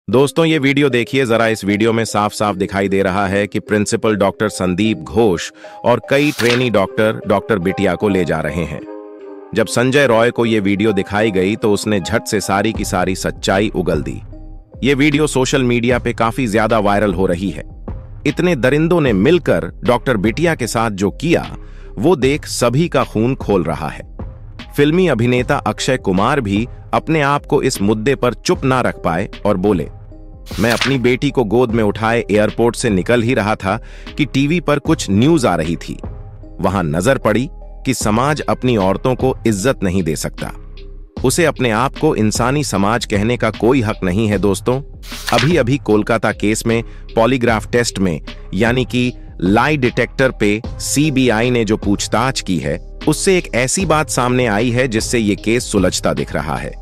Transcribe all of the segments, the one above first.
दोस्तों ये वीडियो देखिए जरा। इस वीडियो में साफ साफ दिखाई दे रहा है कि प्रिंसिपल डॉक्टर संदीप घोष और कई ट्रेनी डॉक्टर बिटिया को ले जा रहे हैं। जब संजय रॉय को ये वीडियो दिखाई गई तो उसने झट से सारी की सारी सच्चाई उगल दी। ये वीडियो सोशल मीडिया पे काफी ज्यादा वायरल हो रही है। इतने दरिंदों ने मिलकर डॉक्टर बिटिया के साथ जो किया वो देख सभी का खून खोल रहा है। फिल्मी अभिनेता अक्षय कुमार भी अपने आप को इस मुद्दे पर चुप ना रख पाए और बोले, मैं अपनी बेटी को गोद में उठाए एयरपोर्ट से निकल ही रहा था कि टीवी पर कुछ न्यूज आ रही थी। वहां नजर पड़ी कि समाज अपनी औरतों को इज्जत नहीं दे सकता। उसे अपने आप को इंसानी समाज कहने का कोई हक नहीं है। दोस्तों, अभी अभी कोलकाता केस में पॉलीग्राफ टेस्ट में यानी कि लाई डिटेक्टर पे सीबीआई ने जो पूछताछ की है उससे एक ऐसी बात सामने आई है जिससे ये केस सुलझता दिख रहा है।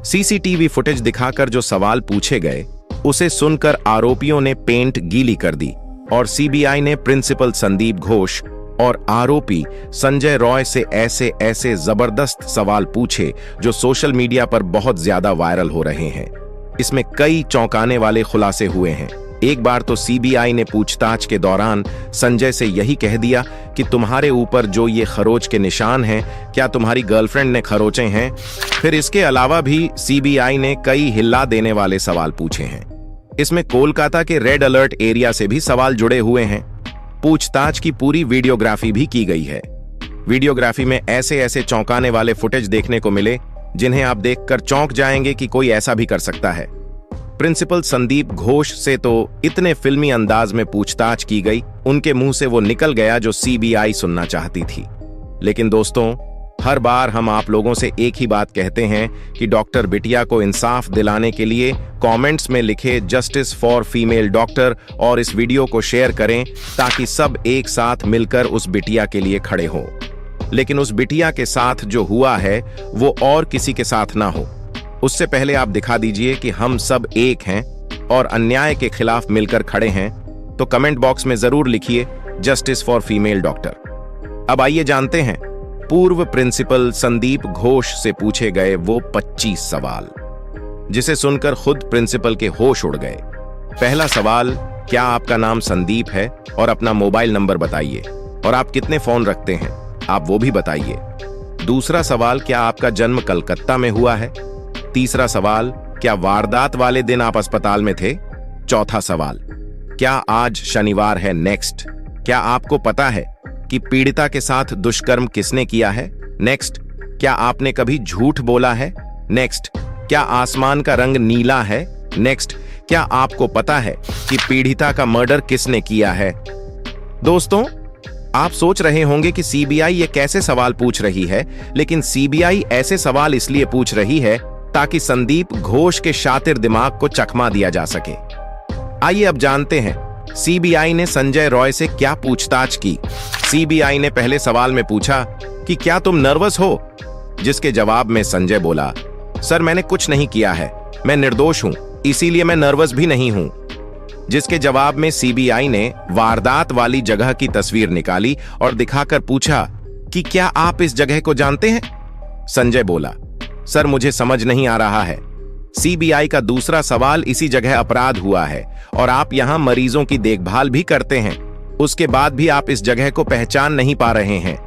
सीसीटीवी फुटेज दिखाकर जो सवाल पूछे गए उसे सुनकर आरोपियों ने पेंट गीली कर दी और सीबीआई ने प्रिंसिपल संदीप घोष और आरोपी संजय रॉय से ऐसे ऐसे जबरदस्त सवाल पूछे जो सोशल मीडिया पर बहुत ज्यादा वायरल हो रहे हैं। इसमें कई चौंकाने वाले खुलासे हुए हैं। एक बार तो सीबीआई ने पूछताछ के दौरान संजय से यही कह दिया कि तुम्हारे ऊपर जो ये खरोच के निशान हैं, क्या तुम्हारी गर्लफ्रेंड ने खरोचे हैं? फिर इसके अलावा भी सीबीआई ने कई हिला देने वाले सवाल पूछे हैं। इसमें कोलकाता के रेड अलर्ट एरिया से भी सवाल जुड़े हुए हैं। पूछताछ की पूरी वीडियोग्राफी भी की गई है। वीडियोग्राफी में ऐसे ऐसे चौंकाने वाले फुटेज देखने को मिले जिन्हें आप देखकर चौंक जाएंगे कि कोई ऐसा भी कर सकता है। प्रिंसिपल संदीप घोष से तो इतने फिल्मी अंदाज में पूछताछ की गई, उनके मुंह से वो निकल गया जो सीबीआई सुनना चाहती थी। लेकिन दोस्तों, हर बार हम आप लोगों से एक ही बात कहते हैं कि डॉक्टर बिटिया को इंसाफ दिलाने के लिए कमेंट्स में लिखे जस्टिस फॉर फीमेल डॉक्टर और इस वीडियो को शेयर करें ताकि सब एक साथ मिलकर उस बिटिया के लिए खड़े हों। लेकिन उस बिटिया के साथ जो हुआ है वो और किसी के साथ ना हो, उससे पहले आप दिखा दीजिए कि हम सब एक हैं और अन्याय के खिलाफ मिलकर खड़े हैं। तो कमेंट बॉक्स में जरूर लिखिए जस्टिस फॉर फीमेल डॉक्टर। अब आइए जानते हैं पूर्व प्रिंसिपल संदीप घोष से पूछे गए वो 25 सवाल, जिसे सुनकर खुद प्रिंसिपल के होश उड़ गए। पहला सवाल, क्या आपका नाम संदीप है? और अपना मोबाइल नंबर बताइए। और आप कितने फोन रखते हैं, आप वो भी बताइए। दूसरा सवाल, क्या आपका जन्म कलकत्ता में हुआ है? तीसरा सवाल, क्या वारदात वाले दिन आप अस्पताल में थे? चौथा सवाल, क्या आज शनिवार है? नेक्स्ट, क्या आपको पता है कि पीड़िता के साथ दुष्कर्म किसने किया है? नेक्स्ट, क्या आपने कभी झूठ बोला है? नेक्स्ट, क्या आसमान का रंग नीला है? नेक्स्ट, क्या आपको पता है कि पीड़िता का मर्डर किसने किया है? दोस्तों, आप सोच रहे होंगे कि सीबीआई ये कैसे सवाल पूछ रही है, लेकिन सीबीआई ऐसे सवाल इसलिए पूछ रही है ताकि संदीप घोष के शातिर दिमाग को चकमा दिया जा सके। आइए अब जानते हैं सीबीआई ने संजय रॉय से क्या पूछताछ की। सीबीआई ने पहले सवाल में पूछा कि क्या तुम नर्वस हो? जिसके जवाब में संजय बोला, सर मैंने कुछ नहीं किया है, मैं निर्दोष हूं, इसीलिए मैं नर्वस भी नहीं हूं। जिसके जवाब में सीबीआई ने वारदात वाली जगह की तस्वीर निकाली और दिखाकर पूछा कि क्या आप इस जगह को जानते हैं? संजय बोला, सर मुझे समझ नहीं आ रहा है। सीबीआई का दूसरा सवाल, इसी जगह अपराध हुआ है और आप यहां मरीजों की देखभाल भी करते हैं, उसके बाद भी आप इस जगह को पहचान नहीं पा रहे हैं।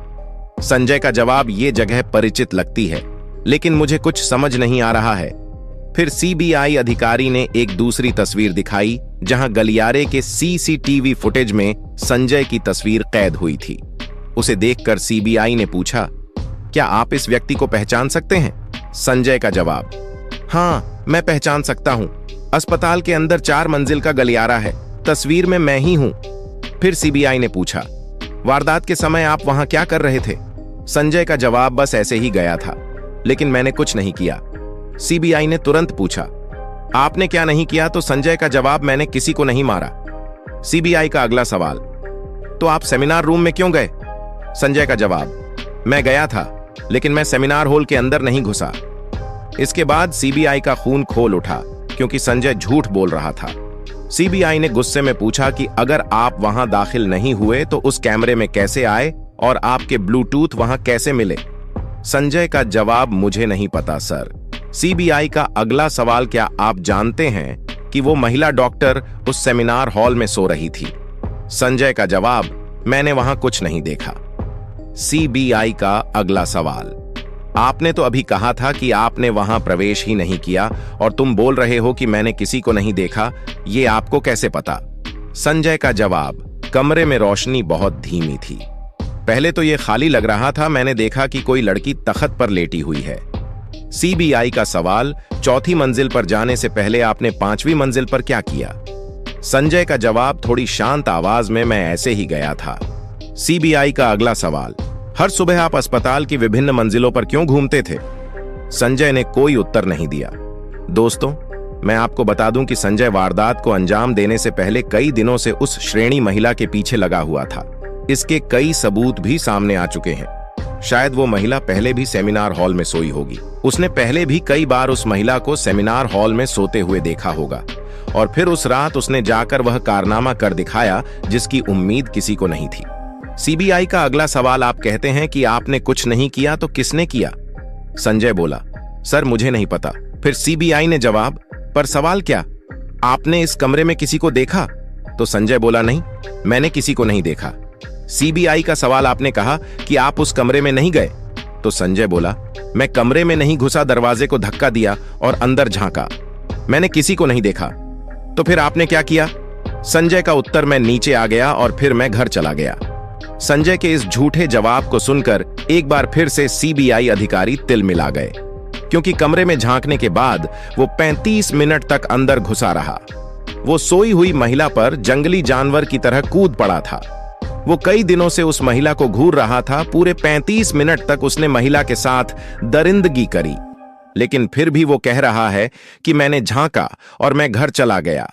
संजय का जवाब, ये जगह परिचित लगती है लेकिन मुझे कुछ समझ नहीं आ रहा है। फिर सीबीआई अधिकारी ने एक दूसरी तस्वीर दिखाई जहां गलियारे के सीसीटीवी फुटेज में संजय की तस्वीर कैद हुई थी। उसे देखकर सीबीआई ने पूछा, क्या आप इस व्यक्ति को पहचान सकते हैं? संजय का जवाब, हाँ मैं पहचान सकता हूं, अस्पताल के अंदर 4 मंजिल का गलियारा है, तस्वीर में मैं ही हूं। फिर सीबीआई ने पूछा, वारदात के समय आप वहां क्या कर रहे थे? संजय का जवाब, बस ऐसे ही गया था, लेकिन मैंने कुछ नहीं किया। सीबीआई ने तुरंत पूछा, आपने क्या नहीं किया? तो संजय का जवाब, मैंने किसी को नहीं मारा। सीबीआई का अगला सवाल, तो आप सेमिनार रूम में क्यों गए? संजय का जवाब, मैं गया था लेकिन मैं सेमिनार हॉल के अंदर नहीं घुसा। इसके बाद सीबीआई का खून खोल उठा क्योंकि संजय झूठ बोल रहा था। सीबीआई ने गुस्से में पूछा कि अगर आप वहां दाखिल नहीं हुए तो उस कैमरे में कैसे आए और आपके ब्लूटूथ वहां कैसे मिले? संजय का जवाब, मुझे नहीं पता सर। सीबीआई का अगला सवाल, क्या आप जानते हैं कि वो महिला डॉक्टर उस सेमिनार हॉल में सो रही थी। संजय का जवाब, मैंने वहां कुछ नहीं देखा। सीबीआई का अगला सवाल, आपने तो अभी कहा था कि आपने वहां प्रवेश ही नहीं किया और तुम बोल रहे हो कि मैंने किसी को नहीं देखा, ये आपको कैसे पता? संजय का जवाब, कमरे में रोशनी बहुत धीमी थी। पहले तो ये खाली लग रहा था, मैंने देखा कि कोई लड़की तख्त पर लेटी हुई है। सीबीआई का सवाल, चौथी मंजिल पर जाने से पहले आपने 5वीं मंजिल पर क्या किया? संजय का जवाब थोड़ी शांत आवाज में, मैं ऐसे ही गया था। सीबीआई का अगला सवाल, हर सुबह आप अस्पताल की विभिन्न मंजिलों पर क्यों घूमते थे? संजय ने कोई उत्तर नहीं दिया। दोस्तों, मैं आपको बता दूं कि संजय वारदात को अंजाम देने से पहले कई दिनों से उस श्रेणी महिला के पीछे लगा हुआ था। इसके कई सबूत भी सामने आ चुके हैं। शायद वो महिला पहले भी सेमिनार हॉल में सोई होगी। उसने पहले भी कई बार उस महिला को सेमिनार हॉल में सोते हुए देखा होगा और फिर उस रात उसने जाकर वह कारनामा कर दिखाया जिसकी उम्मीद किसी को नहीं थी। सीबीआई का अगला सवाल, आप कहते हैं कि आपने कुछ नहीं किया, तो किसने किया? संजय बोला, सर मुझे नहीं पता। फिर सीबीआई ने जवाब, पर सवाल क्या, आपने इस कमरे में किसी को देखा? तो संजय बोला, नहीं, मैंने किसी को नहीं देखा। सीबीआई का सवाल, आपने कहा कि आप उस कमरे में नहीं गए। तो संजय बोला, मैं कमरे में नहीं घुसा, दरवाजे को धक्का दिया और अंदर झांका, मैंने किसी को नहीं देखा। तो फिर आपने क्या किया? संजय का उत्तर, मैं नीचे आ गया और फिर मैं घर चला गया। संजय के इस झूठे जवाब को सुनकर एक बार फिर से सीबीआई अधिकारी तिलमिला गए, क्योंकि कमरे में झांकने के बाद वो 35 मिनट तक अंदर घुसा रहा। वो सोई हुई महिला पर जंगली जानवर की तरह कूद पड़ा था। वो कई दिनों से उस महिला को घूर रहा था। पूरे 35 मिनट तक उसने महिला के साथ दरिंदगी करी, लेकिन फिर भी वो कह रहा है कि मैंने झांका और मैं घर चला गया।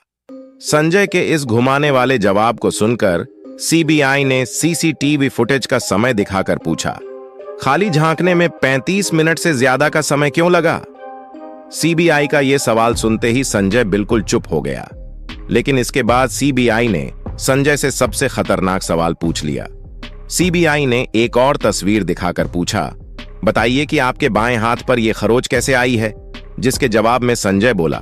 संजय के इस घुमाने वाले जवाब को सुनकर सीबीआई ने सीसीटीवी फुटेज का समय दिखाकर पूछा, खाली झांकने में 35 मिनट से ज्यादा का समय क्यों लगा? सीबीआई का यह सवाल सुनते ही संजय बिल्कुल चुप हो गया। लेकिन इसके बाद सीबीआई ने संजय से सबसे खतरनाक सवाल पूछ लिया। सीबीआई ने एक और तस्वीर दिखाकर पूछा, बताइए कि आपके बाएं हाथ पर यह खरोच कैसे आई है? जिसके जवाब में संजय बोला,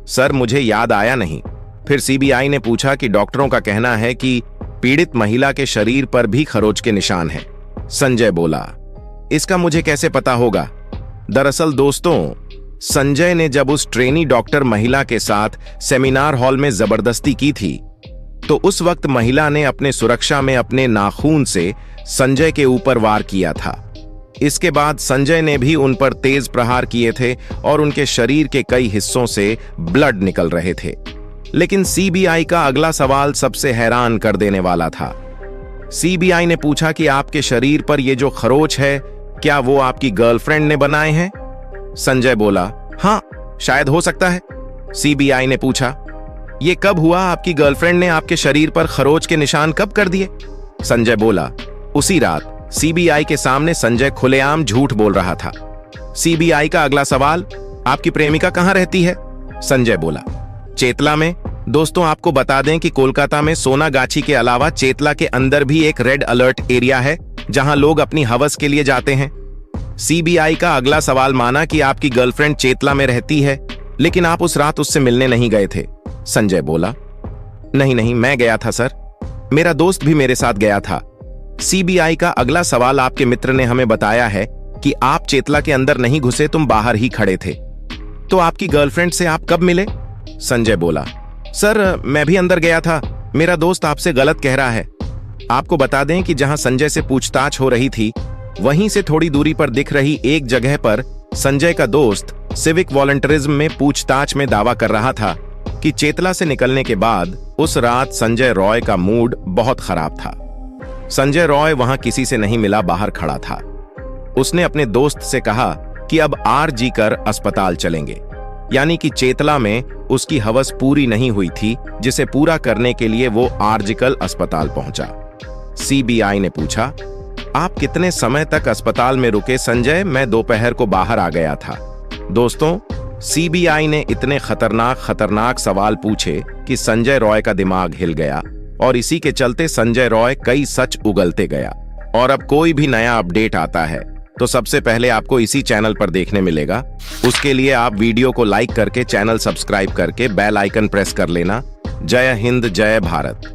सर मुझे याद आया नहीं। फिर सीबीआई ने पूछा कि डॉक्टरों का कहना है कि पीड़ित महिला के शरीर पर भी खरोच के निशान हैं। संजय बोला, इसका मुझे कैसे पता होगा? दरअसल दोस्तों, संजय ने जब उस ट्रेनी डॉक्टर महिला के साथ सेमिनार हॉल में जबरदस्ती की थी, तो उस वक्त महिला ने अपने सुरक्षा में अपने नाखून से संजय के ऊपर वार किया था। इसके बाद संजय ने भी उन पर तेज प्रहार किए थे और उनके शरीर के कई हिस्सों से ब्लड निकल रहे थे। लेकिन सीबीआई का अगला सवाल सबसे हैरान कर देने वाला था। सीबीआई ने पूछा कि आपके शरीर पर ये जो खरोच है, क्या वो आपकी गर्लफ्रेंड ने बनाए हैं? संजय बोला, हाँ, शायद हो सकता है। सीबीआई ने पूछा, ये कब हुआ? आपकी गर्लफ्रेंड ने आपके शरीर पर खरोच के निशान कब कर दिए? संजय बोला, उसी रात। सीबीआई के सामने संजय खुलेआम झूठ बोल रहा था। सीबीआई का अगला सवाल, आपकी प्रेमिका कहां रहती है? संजय बोला, चेतला में। दोस्तों, आपको बता दें कि कोलकाता में सोनागाछी के अलावा चेतला के अंदर भी एक रेड अलर्ट एरिया है जहां लोग अपनी हवस के लिए जाते हैं। सीबीआई का अगला सवाल, माना कि आपकी गर्लफ्रेंड चेतला में रहती है, लेकिन आप उस रात उससे मिलने नहीं गए थे। संजय बोला, नहीं, मैं गया था सर, मेरा दोस्त भी मेरे साथ गया था। सीबीआई का अगला सवाल, आपके मित्र ने हमें बताया है कि आप चेतला के अंदर नहीं घुसे, तुम बाहर ही खड़े थे। तो आपकी गर्लफ्रेंड से आप कब मिले? संजय बोला, सर मैं भी अंदर गया था, मेरा दोस्त आपसे गलत कह रहा है। आपको बता दें कि जहां संजय से पूछताछ हो रही थी, वहीं से थोड़ी दूरी पर दिख रही एक जगह पर संजय का दोस्त सिविक वॉलंटियरिज्म में पूछताछ में दावा कर रहा था कि चेतला से निकलने के बाद उस रात संजय रॉय का मूड बहुत खराब था। संजय रॉय वहां किसी से नहीं मिला, बाहर खड़ा था। उसने अपने दोस्त से कहा कि अब आरजी कर अस्पताल चलेंगे, यानी कि चेतला में उसकी हवस पूरी नहीं हुई थी, जिसे पूरा करने के लिए वो आरजिकल अस्पताल पहुंचा। सीबीआई ने पूछा, आप कितने समय तक अस्पताल में रुके? संजय, मैं दोपहर को बाहर आ गया था। दोस्तों, सीबीआई ने इतने खतरनाक सवाल पूछे कि संजय रॉय का दिमाग हिल गया और इसी के चलते संजय रॉय कई सच उगलते गया। और अब कोई भी नया अपडेट आता है तो सबसे पहले आपको इसी चैनल पर देखने मिलेगा। उसके लिए आप वीडियो को लाइक करके चैनल सब्सक्राइब करके बेल आइकन प्रेस कर लेना। जय हिंद, जय भारत।